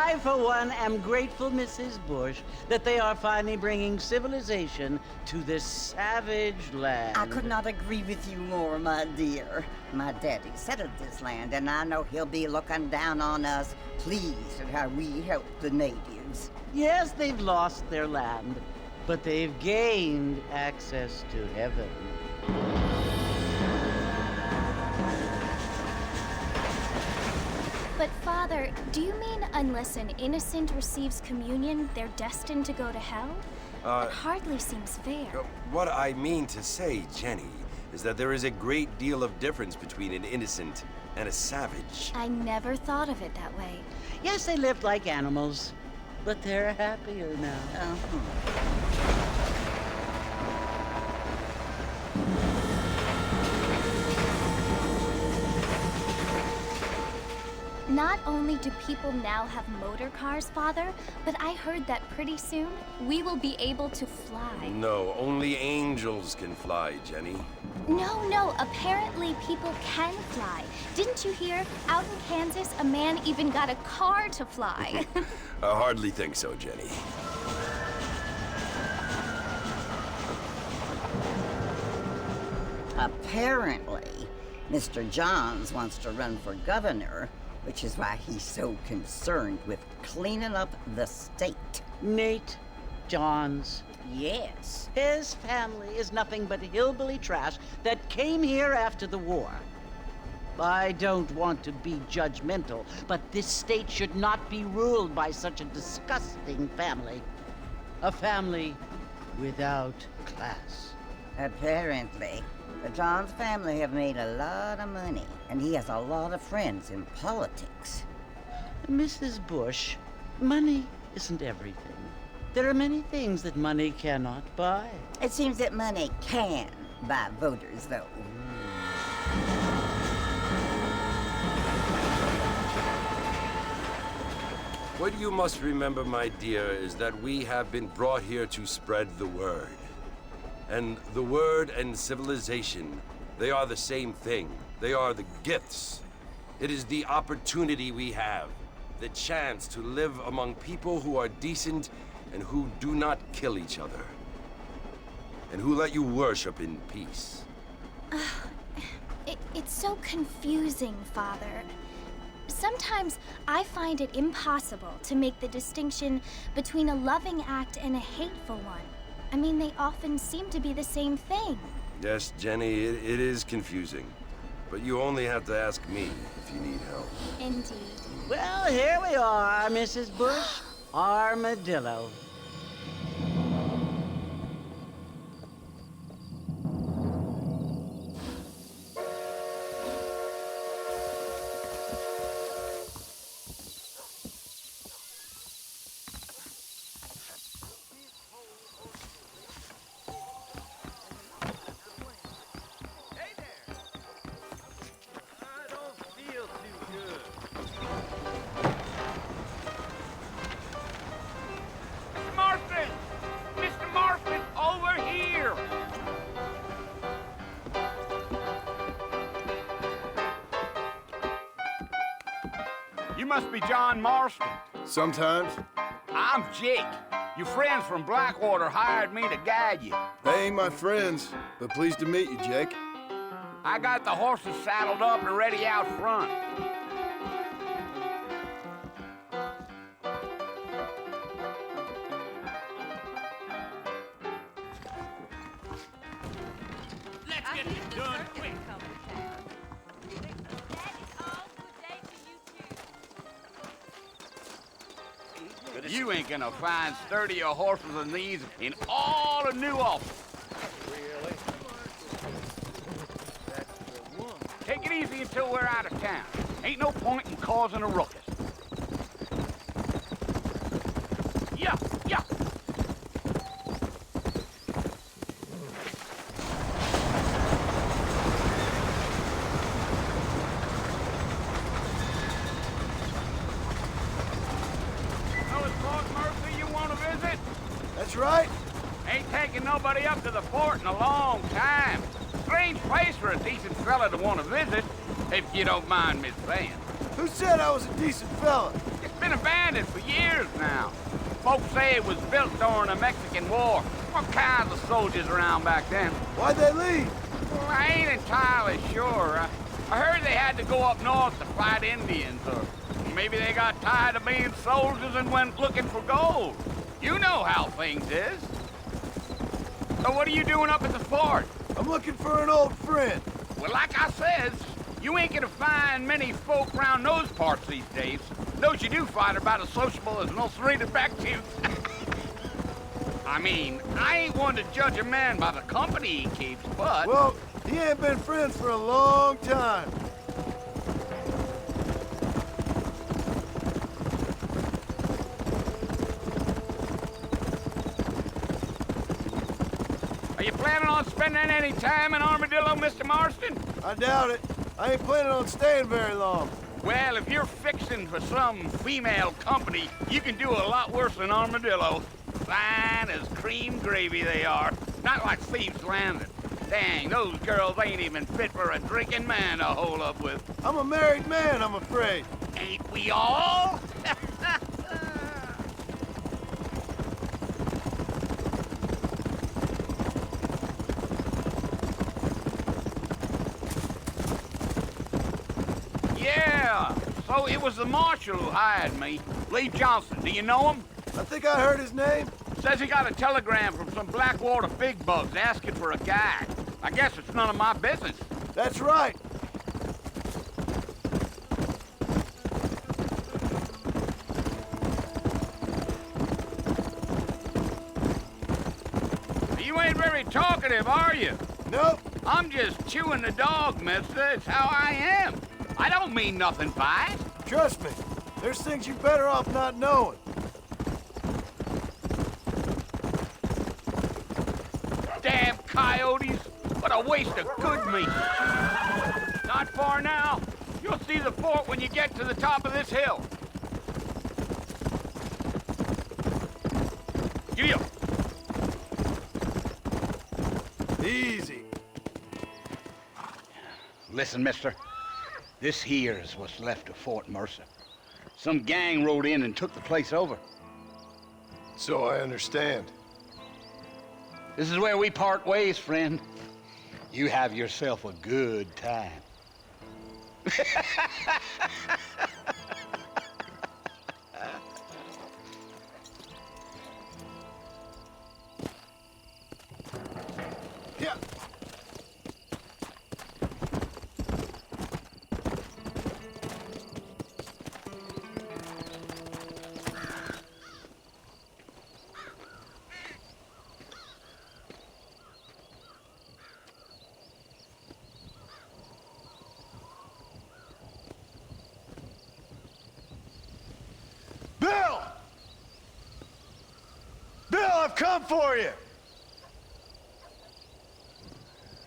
I, for one, am grateful, Mrs. Bush, that they are finally bringing civilization to this savage land. I could not agree with you more, my dear. My daddy settled this land, and I know he'll be looking down on us, pleased at how we help the natives. Yes, they've lost their land, but they've gained access to heaven. But Father, do you mean unless an innocent receives communion, they're destined to go to hell? That hardly seems fair. What I mean to say, Jenny, is that there is a great deal of difference between an innocent and a savage. I never thought of it that way. Yes, they lived like animals, but they're happier now. Not only do people now have motor cars, Father, but I heard that pretty soon we will be able to fly. No, only angels can fly, Jenny. No, apparently people can fly. Didn't you hear? Out in Kansas, a man even got a car to fly. I hardly think so, Jenny. Apparently, Mr. Johns wants to run for governor, which is why he's so concerned with cleaning up the state. Nate Johns. Yes. His family is nothing but hillbilly trash that came here after the war. I don't want to be judgmental, but this state should not be ruled by such a disgusting family. A family without class. Apparently. The Johns family have made a lot of money, and he has a lot of friends in politics. Mrs. Bush, money isn't everything. There are many things that money cannot buy. It seems that money can buy voters, though. What you must remember, my dear, is that we have been brought here to spread the word. And the word and civilization, they are the same thing. They are the gifts. It is the opportunity we have, the chance to live among people who are decent and who do not kill each other, and who let you worship in peace. It's so confusing, Father. Sometimes I find it impossible to make the distinction between a loving act and a hateful one. I mean, they often seem to be the same thing. Yes, Jenny, it is confusing. But you only have to ask me if you need help. Indeed. Well, here we are, Mrs. Bush. Armadillo. You must be John Marston. Sometimes. I'm Jake. Your friends from Blackwater hired me to guide you. They ain't my friends, but pleased to meet you, Jake. I got the horses saddled up and ready out front. Let's get this done quick. You ain't gonna find sturdier horses than these in all of New Ulster. Really? Take it easy until we're out of town. Ain't no point in causing a ruckus. Yeah. That's right. Ain't taking nobody up to the fort in a long time. Strange place for a decent fella to want to visit, if you don't mind me saying. Who said I was a decent fella? Been abandoned for years now. Folks say it was built during the Mexican War. What kinds of soldiers around back then? Why'd they leave? Well, I ain't entirely sure. I heard they had to go up north to fight Indians, or maybe they got tired of being soldiers and went looking for gold. You know how things is. So what are you doing up at the fort? I'm looking for an old friend. Well, like I says, you ain't gonna find many folk round those parts these days. Those you do find are about as sociable as no serrated backtooth. I mean, I ain't one to judge a man by the company he keeps, but... Well, he ain't been friends for a long time. Are you planning on spending any time in Armadillo, Mr. Marston? I doubt it. I ain't planning on staying very long. Well, if you're fixing for some female company, you can do a lot worse than Armadillo. Fine as cream gravy they are. Not like Thieves' Landing. Dang, those girls ain't even fit for a drinking man to hole up with. I'm a married man, I'm afraid. Ain't we all? Yeah, so it was the marshal who hired me. Lee Johnson, do you know him? I think I heard his name. Says he got a telegram from some Blackwater big bugs asking for a guy. I guess it's none of my business. That's right. You ain't very talkative, are you? Nope. I'm just chewing the dog, mister. It's how I am. I don't mean nothing by it. Trust me. There's things you better off not knowing. Damn coyotes. What a waste of good meat. Not far now. You'll see the fort when you get to the top of this hill. You. Easy. Listen, mister. This here is what's left of Fort Mercer. Some gang rode in and took the place over. So I understand. This is where we part ways, friend. You have yourself a good time. Yeah. Bill! Bill, I've come for you!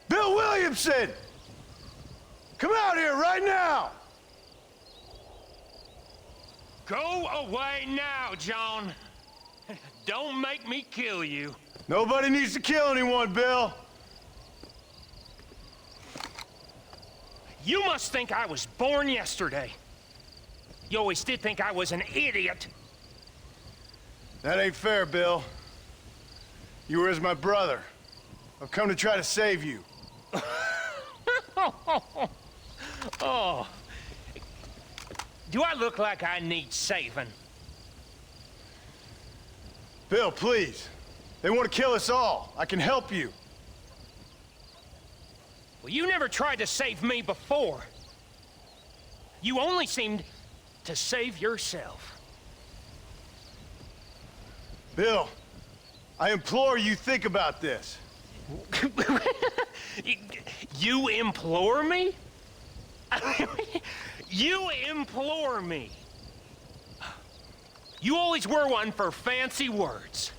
Bill Williamson! Come out here right now! Go away now, John. Don't make me kill you. Nobody needs to kill anyone, Bill. You must think I was born yesterday. You always did think I was an idiot. That ain't fair, Bill. You were as my brother. I've come to try to save you. Oh. Do I look like I need saving? Bill, please. They want to kill us all. I can help you. Well, you never tried to save me before. You only seemed to save yourself. Bill, I implore you think about this. You implore me? You implore me? You always were one for fancy words.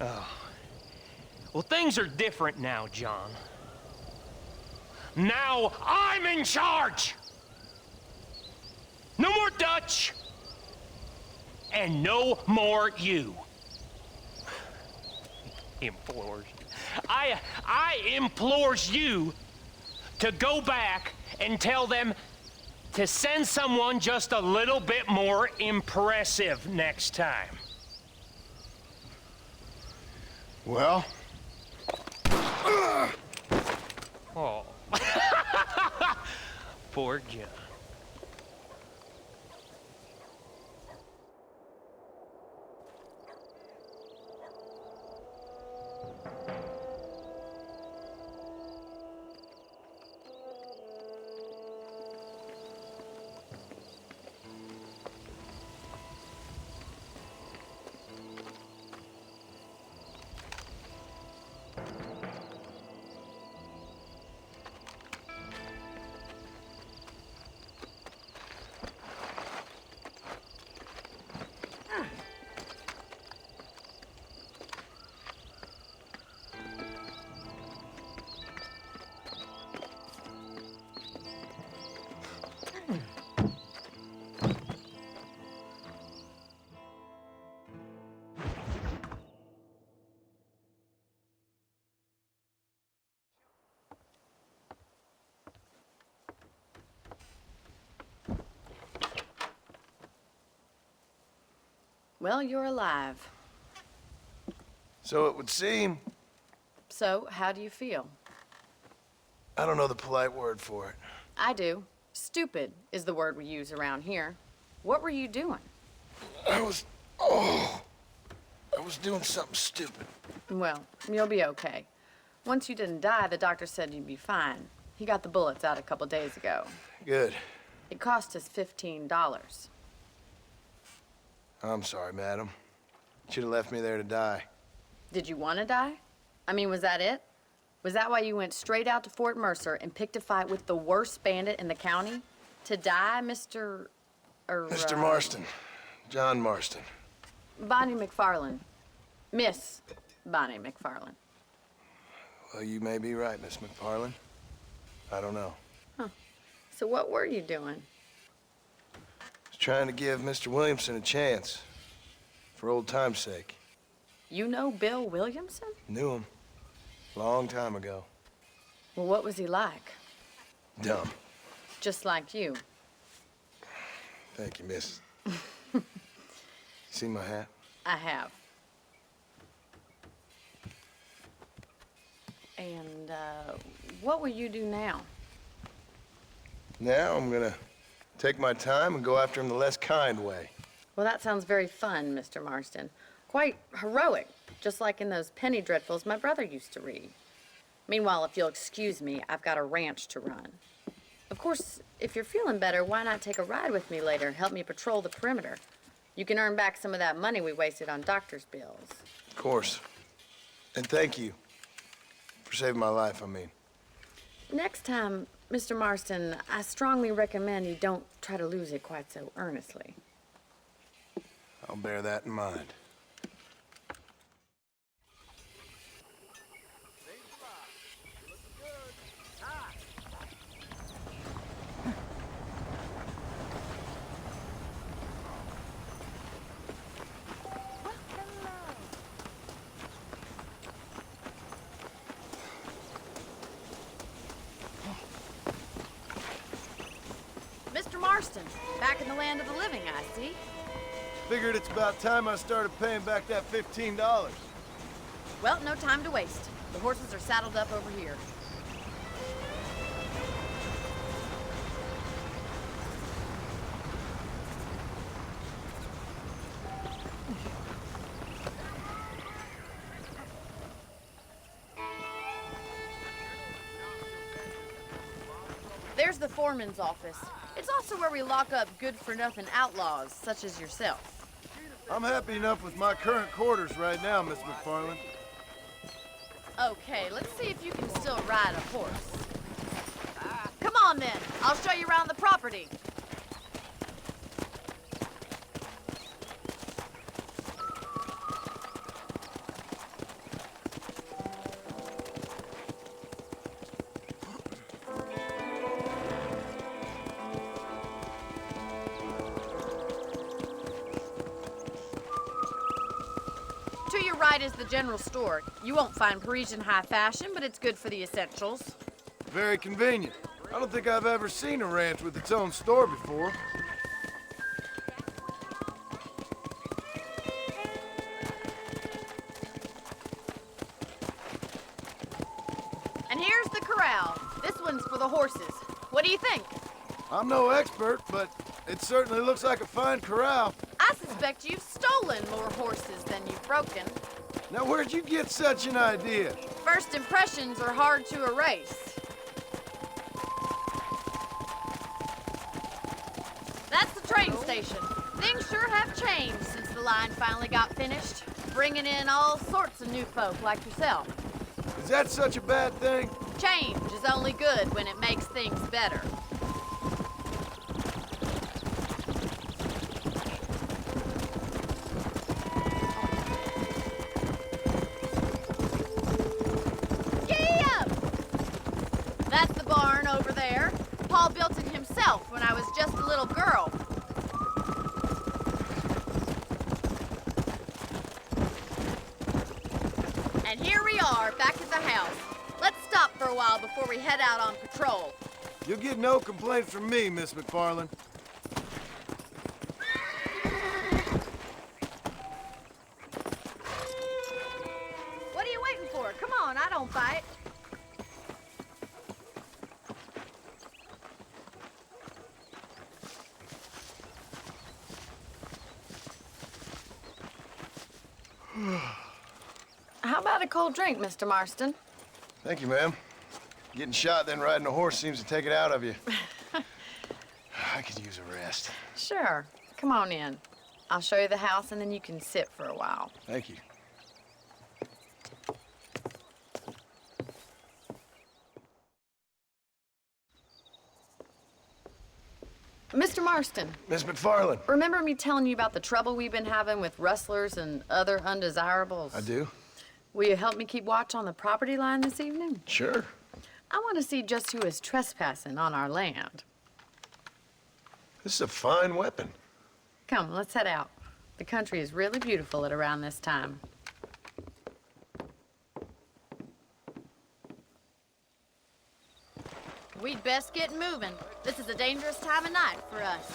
Oh. Well, things are different now, John. Now I'm in charge! No more Dutch! And no more you. Implores. I implores you to go back and tell them to send someone just a little bit more impressive next time. Well? Oh. Poor John. Well, you're alive. So it would seem. So, how do you feel? I don't know the polite word for it. I do. Stupid is the word we use around here. What were you doing? I was doing something stupid. Well, you'll be okay. Once you didn't die, the doctor said you'd be fine. He got the bullets out a couple days ago. Good. It cost us $15. I'm sorry, madam. Should have left me there to die. Did you want to die? I mean, was that it? Was that why you went straight out to Fort Mercer and picked a fight with the worst bandit in the county? To die, Mr. Mr. Marston. John Marston. Bonnie McFarland. Miss Bonnie McFarland. Well, you may be right, Miss McFarland. I don't know. So what were you doing? I was trying to give Mr. Williamson a chance. For old time's sake. You know Bill Williamson? Knew him. Long time ago. Well, what was he like? Dumb. Just like you. Thank you, miss. See my hat? I have. And, what will you do now? Now I'm gonna take my time and go after him the less kind way. Well, that sounds very fun, Mr. Marston. Quite heroic, just like in those penny dreadfuls my brother used to read. Meanwhile, if you'll excuse me, I've got a ranch to run. Of course, if you're feeling better, why not take a ride with me later and help me patrol the perimeter? You can earn back some of that money we wasted on doctor's bills. Of course. And thank you. For saving my life, I mean. Next time, Mr. Marston, I strongly recommend you don't try to lose it quite so earnestly. I'll bear that in mind. Mr. Marston, back in the land of the living, I see. Figured it's about time I started paying back that $15. Well, no time to waste. The horses are saddled up over here. There's the foreman's office. It's also where we lock up good-for-nothing outlaws, such as yourself. I'm happy enough with my current quarters right now, Miss McFarland. Okay, let's see if you can still ride a horse. Come on, then. I'll show you around the property. To your right is the general store. You won't find Parisian high fashion, but it's good for the essentials. Very convenient. I don't think I've ever seen a ranch with its own store before. And here's the corral. This one's for the horses. What do you think? I'm no expert, but it certainly looks like a fine corral. I suspect you've stolen more horses than you've broken. Now, where'd you get such an idea? First impressions are hard to erase. That's the train station. Things sure have changed since the line finally got finished, bringing in all sorts of new folk like yourself. Is that such a bad thing? Change is only good when it makes things better. That's the barn over there. Paul built it himself when I was just a little girl. And here we are, back at the house. Let's stop for a while before we head out on patrol. You'll get no complaints from me, Miss McFarland. What are you waiting for? Come on, I don't bite. How about a cold drink, Mr. Marston? Thank you, ma'am. Getting shot, then riding a horse seems to take it out of you. I could use a rest. Sure. Come on in. I'll show you the house, and then you can sit for a while. Thank you. Mr. Marston, Miss McFarland. remember me telling you about the trouble we've been having with rustlers and other undesirables? I do? Will you help me keep watch on the property line this evening? Sure. I want to see just who is trespassing on our land. This is a fine weapon. Come, let's head out. The country is really beautiful at around this time. We'd best get moving. This is a dangerous time of night for us.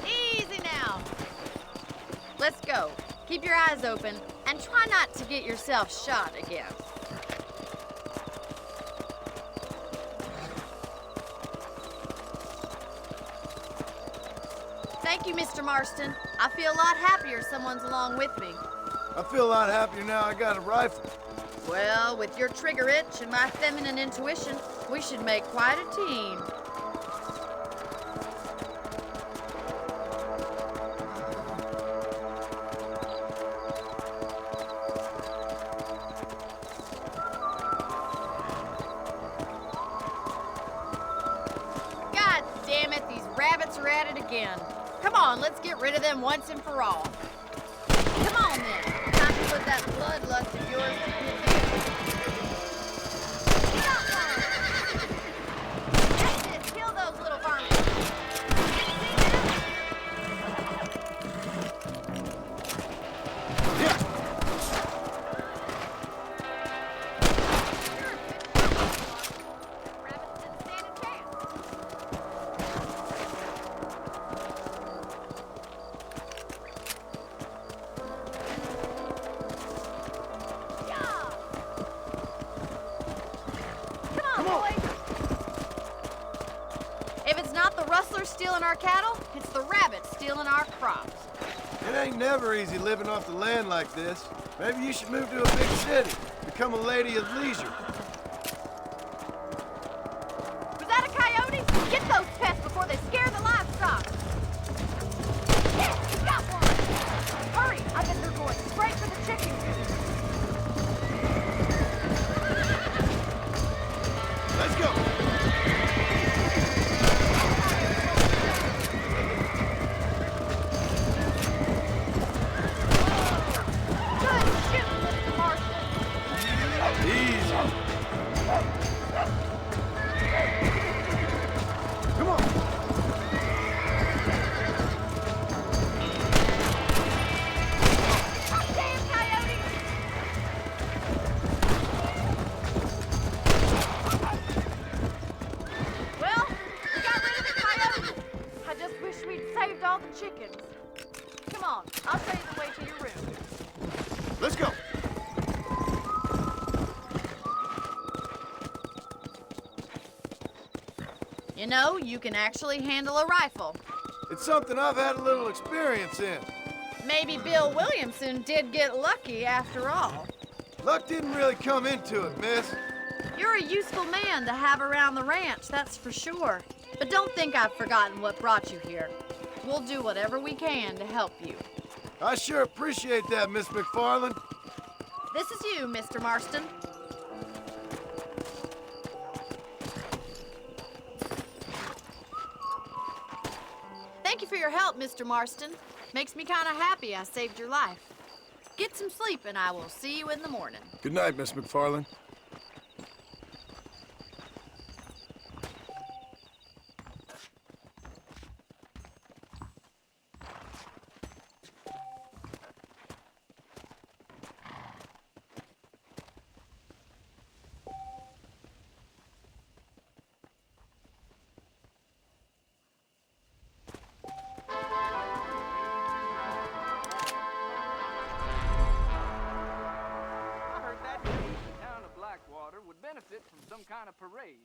Easy now. Let's go. Keep your eyes open and try not to get yourself shot again. Thank you, Mr. Marston. I feel a lot happier someone's along with me. I feel a lot happier now I got a rifle. Well, with your trigger itch and my feminine intuition, we should make quite a team. God damn it, these rabbits are at it again. Come on, let's get rid of them once and for all. Come on then. Time to put that bloodlust of yours to good use. Got one! That's it, kill those little varmints. Rabbits didn't stand a chance. If it's not the rustlers stealing our cattle, it's the rabbits stealing our crops. It ain't never easy living off the land like this. Maybe you should move to a big city. Become a lady of leisure. Was that a coyote? Get those pests before they scare the livestock. Yeah, got one! Hurry, I bet they're going straight for the chicken coop. Let's go. Good shooting, Mr. Marston. Easy. on. I'll show you the way to your room. Let's go. You know, you can actually handle a rifle. It's something I've had a little experience in. Maybe Bill Williamson did get lucky after all. Luck didn't really come into it, miss. You're a useful man to have around the ranch, that's for sure. But don't think I've forgotten what brought you here. We'll do whatever we can to help you. I sure appreciate that, Miss McFarland. This is you, Mr. Marston. Thank you for your help, Mr. Marston. Makes me kind of happy I saved your life. Get some sleep and I will see you in the morning. Good night, Miss McFarland. I heard that the town of Blackwater would benefit from some kind of parade.